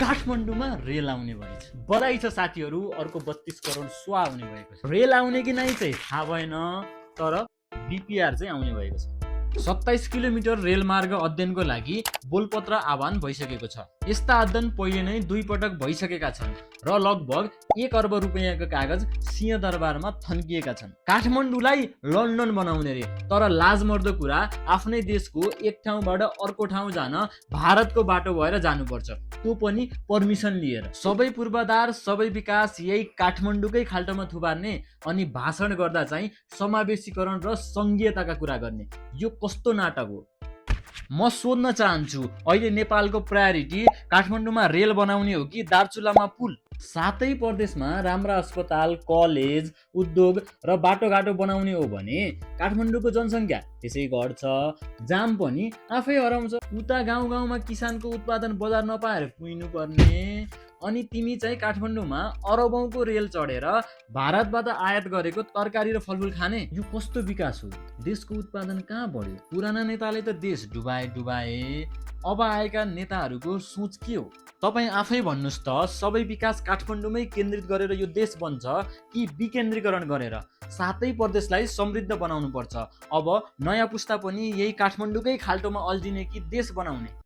काठमाडौँमा रेल आउने भएको छ। बधाई छ साथीहरू, अर्को 32 करोड स्वा आउने भएको छ। रेल आउने कि नै चाहिँ थाहा भएन, तर बीपीआर चाहिँ आउने भएको छ। 27 किलोमिटर रेलमार्ग अध्ययनको लागि बोलपत्र आह्वान भइसकेको छ। यस्ता अध्ययन पहिले नै 2 पटक भइसकेका छन् र लगभग 1 अर्ब रुपैयाँको कागज सिंहदरबारमा थन्किएका छन्। काठमाडौँलाई लन्डन बनाउने रे, तर लाजमर्दो कुरा आफ्नै देशको एक ठाउँबाट अर्को ठाउँ जान भारतको बाटो भएर जानुपर्छ, त्यो पनि पर्मिसन लिएर। सबै पूर्वाधार, सबै विकास यही काठमाडौँकै खाल्टोमा थुपार्ने अनि भाषण गर्दा चाहिँ समावेशीकरण र संघीयताका कुरा गर्ने। यो कस्तो नाटक हो? म सोध्न चाहन्छु, अहिले नेपालको प्रायोरिटी काठमाडौँमा रेल बनाउने हो कि दार्चुलामा पुल? सातै प्रदेशमा राम्रा अस्पताल, कलेज, उद्योग र बाटोघाटो बनाउने हो भने काठमाडौँको जनसङ्ख्या त्यसै घट्छ, जाम पनि आफै हराउँछ। उता गाउँ गाउँमा किसानको उत्पादन बजार नपाएर कुहिनु पर्ने, अनि तिमी चाहिँ काठमाडौँमा अरबौंको रेल चढेर भारतबाट आयात गरेको तरकारी र फलफुल खाने? यो कस्तो विकास हो? देशको उत्पादन कहाँ बढ्यो? पुराना नेताले त देश डुबाए, अब आएका नेताहरूको सोच के हो? तपाईँ आफै भन्नुहोस् त, सबै विकास काठमाडौँमै केन्द्रित गरेर यो देश बन्छ कि विकेन्द्रीकरण गरेर? सातै प्रदेशलाई समृद्ध बनाउनु पर्छ। अब नयाँ पुस्ता पनि यही काठमाडौँकै खाल्टोमा अल्झिने कि देश बनाउने?